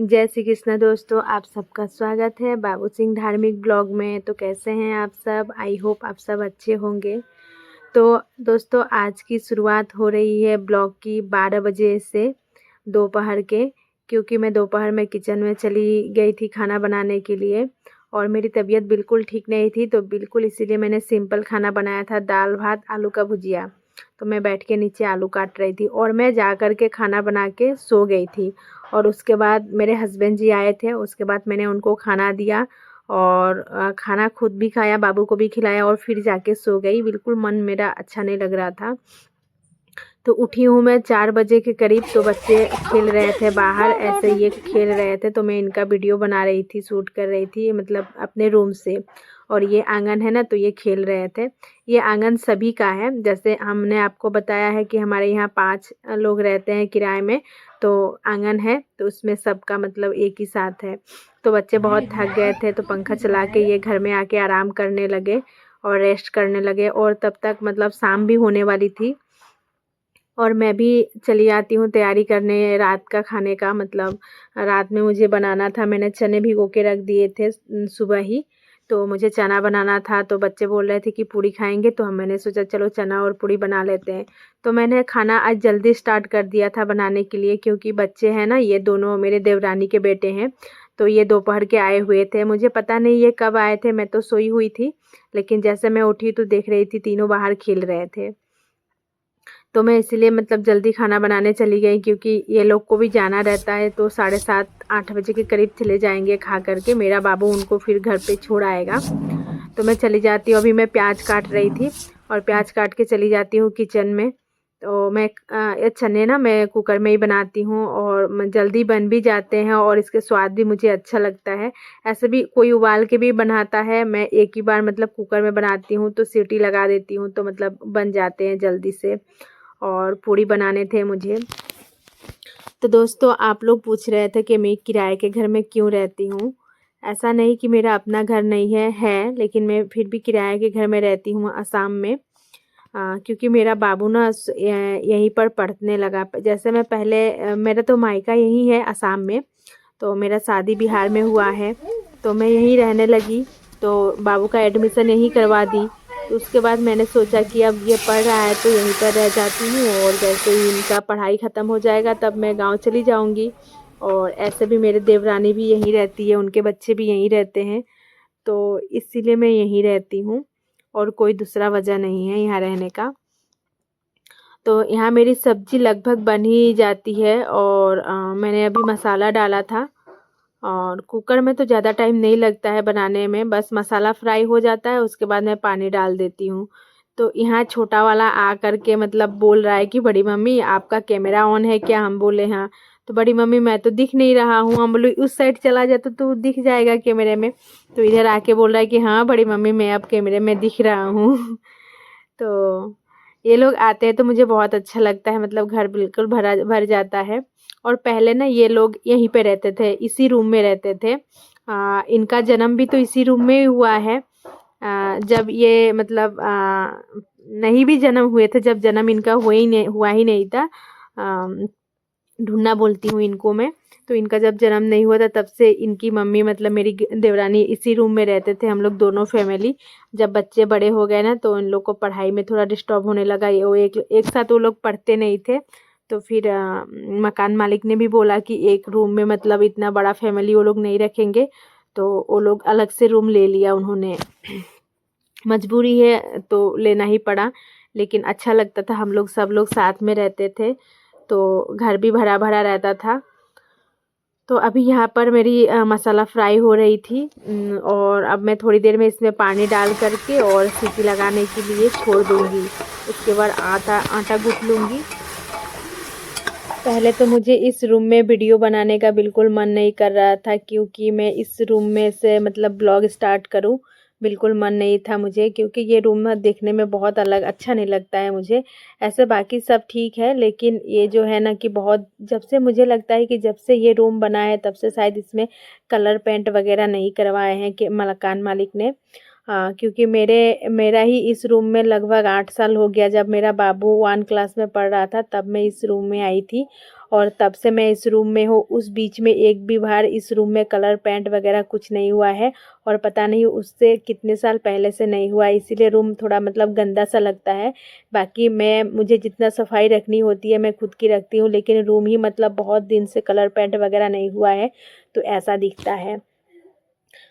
जय श्री कृष्ण दोस्तों, आप सबका स्वागत है बाबू सिंह धार्मिक ब्लॉग में। तो कैसे हैं आप सब? आई होप आप सब अच्छे होंगे। तो दोस्तों, आज की शुरुआत हो रही है ब्लॉग की 12 बजे से दोपहर के, क्योंकि मैं दोपहर में किचन में चली गई थी खाना बनाने के लिए और मेरी तबीयत बिल्कुल ठीक नहीं थी। तो बिल्कुल इसीलिए मैंने सिंपल खाना बनाया था, दाल भात आलू का भुजिया। तो मैं बैठ के नीचे आलू काट रही थी और मैं जा कर के खाना बना के सो गई थी। और उसके बाद मेरे हस्बैंड जी आए थे, उसके बाद मैंने उनको खाना दिया और खाना खुद भी खाया, बाबू को भी खिलाया और फिर जाके सो गई। बिल्कुल मन मेरा अच्छा नहीं लग रहा था। तो उठी हूँ मैं 4 बजे के करीब। तो बच्चे खेल रहे थे बाहर, ऐसे ये खेल रहे थे तो मैं इनका वीडियो बना रही थी, शूट कर रही थी, मतलब अपने रूम से। और ये आंगन है ना, तो ये खेल रहे थे। ये आंगन सभी का है, जैसे हमने आपको बताया है कि हमारे यहाँ 5 लोग रहते हैं किराए में। तो आंगन है तो उसमें सबका मतलब एक ही साथ है। तो बच्चे बहुत थक गए थे तो पंखा चला के ये घर में आके आराम करने लगे और रेस्ट करने लगे। और तब तक मतलब शाम भी होने वाली थी और मैं भी चली आती हूँ तैयारी करने रात का खाने का। मतलब रात में मुझे बनाना था, मैंने चने भिगो के रख दिए थे सुबह ही। तो मुझे चना बनाना था, तो बच्चे बोल रहे थे कि पूड़ी खाएंगे, तो मैंने सोचा चलो चना और पूड़ी बना लेते हैं। तो मैंने खाना आज जल्दी स्टार्ट कर दिया था बनाने के लिए, क्योंकि बच्चे हैं ना, ये दोनों मेरे देवरानी के बेटे हैं। तो ये दोपहर के आए हुए थे, मुझे पता नहीं ये कब आए थे, मैं तो सोई हुई थी। लेकिन जैसे मैं उठी तो देख रही थी तीनों बाहर खेल रहे थे। तो मैं इसीलिए मतलब जल्दी खाना बनाने चली गई, क्योंकि ये लोग को भी जाना रहता है। तो 7:30-8 बजे के करीब चले जाएंगे खा करके, मेरा बाबू उनको फिर घर पे छोड़ आएगा। तो मैं चली जाती हूँ। अभी मैं प्याज काट रही थी और प्याज काट के चली जाती हूँ किचन में। तो मैं ये चने ना मैं कुकर में ही बनाती हूँ और जल्दी बन भी जाते हैं और इसके स्वाद भी मुझे अच्छा लगता है। ऐसे भी कोई उबाल के भी बनाता है, मैं एक ही बार मतलब कुकर में बनाती हूँ तो सीटी लगा देती हूँ, तो मतलब बन जाते हैं जल्दी से। और पूड़ी बनाने थे मुझे। तो दोस्तों, आप लोग पूछ रहे थे कि मैं किराए के घर में क्यों रहती हूँ। ऐसा नहीं कि मेरा अपना घर नहीं है, लेकिन मैं फिर भी किराए के घर में रहती हूँ असम में। क्योंकि मेरा बाबू ना यहीं पर पढ़ने लगा। जैसे मैं पहले मेरा तो मायका यहीं है असम में, तो मेरा शादी बिहार में हुआ है, तो मैं यहीं रहने लगी। तो बाबू का एडमिशन यहीं करवा दी। तो उसके बाद मैंने सोचा कि अब ये पढ़ रहा है तो यहीं पर रह जाती हूँ, और जैसे ही इनका पढ़ाई ख़त्म हो जाएगा तब मैं गांव चली जाऊंगी। और ऐसे भी मेरे देवरानी भी यहीं रहती है, उनके बच्चे भी यहीं रहते हैं। तो इसीलिए मैं यहीं रहती हूँ और कोई दूसरा वजह नहीं है यहाँ रहने का। तो यहाँ मेरी सब्जी लगभग बन ही जाती है और मैंने अभी मसाला डाला था। और कुकर में तो ज़्यादा टाइम नहीं लगता है बनाने में, बस मसाला फ्राई हो जाता है, उसके बाद मैं पानी डाल देती हूँ। तो यहाँ छोटा वाला आ कर के मतलब बोल रहा है कि बड़ी मम्मी आपका कैमरा ऑन है क्या? हम बोले हाँ। तो बड़ी मम्मी मैं तो दिख नहीं रहा हूँ। हम बोले उस साइड चला जा तो दिख जाएगा कैमरे में। तो इधर आके बोल रहा है कि हाँ बड़ी मम्मी मैं अब कैमरे में दिख रहा हूँ। तो ये लोग आते हैं तो मुझे बहुत अच्छा लगता है, मतलब घर बिल्कुल भर जाता है। और पहले ना ये लोग यहीं पे रहते थे, इसी रूम में रहते थे। इनका जन्म भी तो इसी रूम में ही हुआ है। जब ये मतलब नहीं भी जन्म हुए थे, जब जन्म इनका हुआ ही नहीं था। ढूंढना बोलती हूँ इनको मैं। तो इनका जब जन्म नहीं हुआ था तब से इनकी मम्मी मतलब मेरी देवरानी इसी रूम में रहते थे, हम लोग दोनों फैमिली। जब बच्चे बड़े हो गए ना तो इन लोग को पढ़ाई में थोड़ा डिस्टर्ब होने लगा, ये वो एक साथ वो लोग पढ़ते नहीं थे। तो फिर मकान मालिक ने भी बोला कि एक रूम में मतलब इतना बड़ा फैमिली वो लोग नहीं रखेंगे, तो वो लोग अलग से रूम ले लिया उन्होंने। मजबूरी है तो लेना ही पड़ा, लेकिन अच्छा लगता था, हम लोग सब लोग साथ में रहते थे तो घर भी भरा भरा रहता था। तो अभी यहाँ पर मेरी मसाला फ्राई हो रही थी और अब मैं थोड़ी देर में इसमें पानी डाल करके और सीटी लगाने के लिए छोड़ दूँगी। उसके बाद आटा गूँथ लूँगी। पहले तो मुझे इस रूम में वीडियो बनाने का बिल्कुल मन नहीं कर रहा था, क्योंकि मैं इस रूम में से मतलब ब्लॉग स्टार्ट करूं, बिल्कुल मन नहीं था मुझे, क्योंकि ये रूम देखने में बहुत अलग अच्छा नहीं लगता है मुझे। ऐसे बाकी सब ठीक है, लेकिन ये जो है ना कि बहुत, जब से मुझे लगता है कि जब से ये रूम बना है तब से शायद इसमें कलर पेंट वगैरह नहीं करवाए हैं कि मकान मालिक ने। क्योंकि मेरा ही इस रूम में लगभग 8 साल हो गया। जब मेरा बाबू 1 क्लास में पढ़ रहा था तब मैं इस रूम में आई थी और तब से मैं इस रूम में हूँ। उस बीच में एक भी बार इस रूम में कलर पेंट वगैरह कुछ नहीं हुआ है और पता नहीं उससे कितने साल पहले से नहीं हुआ है, इसीलिए रूम थोड़ा मतलब गंदा सा लगता है। बाकी मुझे जितना सफाई रखनी होती है मैं खुद की रखती हूँ, लेकिन रूम ही मतलब बहुत दिन से कलर पेंट वगैरह नहीं हुआ है तो ऐसा दिखता है।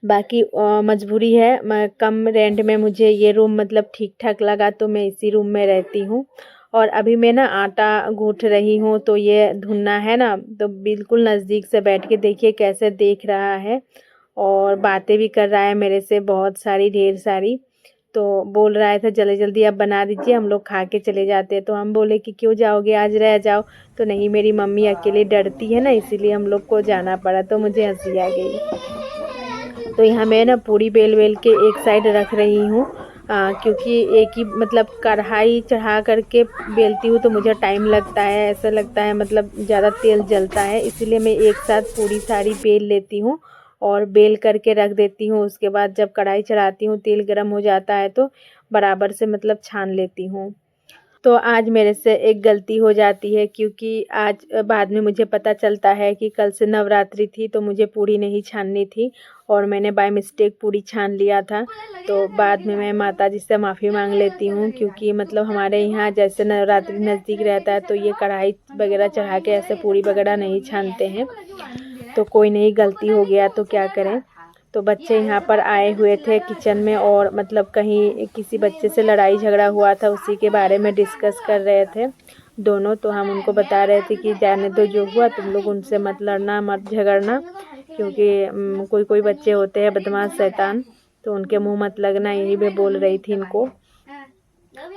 बाकी मजबूरी है, मैं कम रेंट में मुझे ये रूम मतलब ठीक ठाक लगा तो मैं इसी रूम में रहती हूँ। और अभी मैं ना आटा गूँथ रही हूँ, तो ये धुनना है ना, तो बिल्कुल नज़दीक से बैठ के देखिए कैसे देख रहा है और बातें भी कर रहा है मेरे से बहुत सारी, ढेर सारी। तो बोल रहा था जल्दी जल्दी अब बना दीजिए, हम लोग खा के चले जाते हैं। तो हम बोले कि क्यों जाओगे, आज रह जाओ। तो नहीं, मेरी मम्मी अकेले डरती है ना, इसीलिए हम लोग को जाना पड़ा। तो मुझे हंसी आ गई। तो यहाँ मैं ना पूरी बेल बेल के एक साइड रख रही हूँ, क्योंकि एक ही मतलब कढ़ाई चढ़ा करके बेलती हूँ तो मुझे टाइम लगता है, ऐसा लगता है मतलब ज़्यादा तेल जलता है, इसीलिए मैं एक साथ पूरी सारी बेल लेती हूँ और बेल करके रख देती हूँ। उसके बाद जब कढ़ाई चढ़ाती हूँ, तेल गर्म हो जाता है तो बराबर से मतलब छान लेती हूँ। तो आज मेरे से एक गलती हो जाती है, क्योंकि आज बाद में मुझे पता चलता है कि कल से नवरात्रि थी तो मुझे पूड़ी नहीं छाननी थी और मैंने बाय मिस्टेक पूड़ी छान लिया था। तो बाद में मैं माता जी से माफ़ी मांग लेती हूँ, क्योंकि मतलब हमारे यहाँ जैसे नवरात्रि नज़दीक रहता है तो ये कढ़ाई वगैरह चढ़ा के ऐसे पूड़ी वगैरह नहीं छानते हैं। तो कोई नहीं, गलती हो गया तो क्या करें। तो बच्चे यहाँ पर आए हुए थे किचन में और मतलब कहीं किसी बच्चे से लड़ाई झगड़ा हुआ था, उसी के बारे में डिस्कस कर रहे थे दोनों। तो हम उनको बता रहे थे कि जाने दो, जो हुआ तुम लोग उनसे मत लड़ना मत झगड़ना, क्योंकि कोई कोई बच्चे होते हैं बदमाश शैतान, तो उनके मुंह मत लगना, यही मैं बोल रही थी इनको।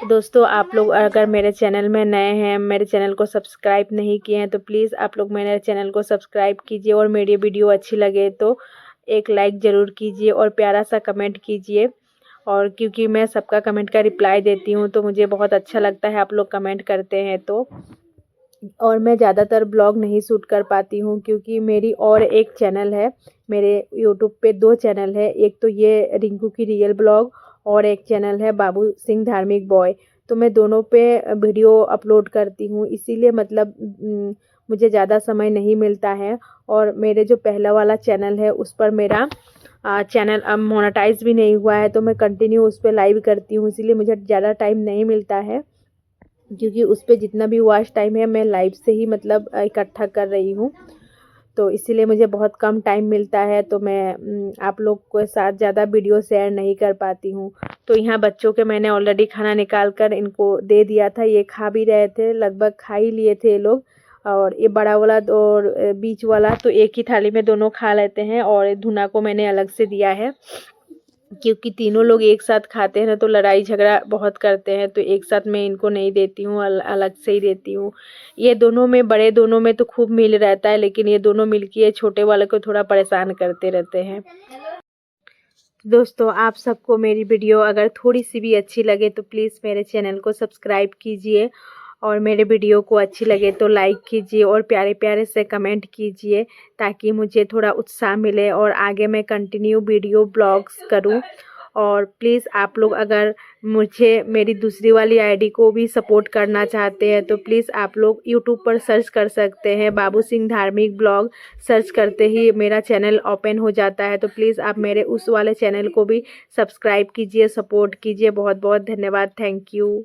दोस्तों, आप लोग अगर मेरे चैनल में नए हैं, मेरे चैनल को सब्सक्राइब नहीं किए हैं तो प्लीज़ आप लोग मेरे चैनल को सब्सक्राइब कीजिए और मेरी वीडियो अच्छी लगे तो एक लाइक ज़रूर कीजिए और प्यारा सा कमेंट कीजिए। और क्योंकि मैं सबका कमेंट का रिप्लाई देती हूँ तो मुझे बहुत अच्छा लगता है आप लोग कमेंट करते हैं तो। और मैं ज़्यादातर ब्लॉग नहीं शूट कर पाती हूँ, क्योंकि मेरी और एक चैनल है, मेरे यूट्यूब पे 2 चैनल है, एक तो ये रिंकू की रियल ब्लॉग और एक चैनल है बाबू सिंह धार्मिक बॉय। तो मैं दोनों पे वीडियो अपलोड करती हूँ, इसीलिए मतलब मुझे ज़्यादा समय नहीं मिलता है। और मेरे जो पहला वाला चैनल है उस पर मेरा चैनल अब मोनेटाइज भी नहीं हुआ है, तो मैं कंटिन्यू उस पर लाइव करती हूँ, इसीलिए मुझे ज़्यादा टाइम नहीं मिलता है, क्योंकि उस पर जितना भी वॉच टाइम है मैं लाइव से ही मतलब इकट्ठा कर रही हूँ। तो इसीलिए मुझे बहुत कम टाइम मिलता है, तो मैं आप लोग के साथ ज़्यादा वीडियो शेयर नहीं कर पाती हूँ। तो यहाँ बच्चों के मैंने ऑलरेडी खाना निकाल कर इनको दे दिया था, ये खा भी रहे थे, लगभग खा ही लिए थे ये लोग। और ये बड़ा वाला और बीच वाला तो एक ही थाली में दोनों खा लेते हैं, और धुना को मैंने अलग से दिया है, क्योंकि तीनों लोग एक साथ खाते हैं ना तो लड़ाई झगड़ा बहुत करते हैं, तो एक साथ मैं इनको नहीं देती हूँ, अलग से ही देती हूँ। ये दोनों में, बड़े दोनों में तो खूब मिल रहता है, लेकिन ये दोनों मिलके छोटे वाले को थोड़ा परेशान करते रहते हैं। दोस्तों, आप सबको मेरी वीडियो अगर थोड़ी सी भी अच्छी लगे तो प्लीज़ मेरे चैनल को सब्सक्राइब कीजिए, और मेरे वीडियो को अच्छी लगे तो लाइक कीजिए और प्यारे प्यारे से कमेंट कीजिए, ताकि मुझे थोड़ा उत्साह मिले और आगे मैं कंटिन्यू वीडियो ब्लॉग्स करूं। और प्लीज़ आप लोग अगर मुझे मेरी दूसरी वाली आईडी को भी सपोर्ट करना चाहते हैं तो प्लीज़ आप लोग यूट्यूब पर सर्च कर सकते हैं, बाबू सिंह धार्मिक ब्लॉग सर्च करते ही मेरा चैनल ओपन हो जाता है। तो प्लीज़ आप मेरे उस वाले चैनल को भी सब्सक्राइब कीजिए, सपोर्ट कीजिए। बहुत बहुत धन्यवाद, थैंक यू।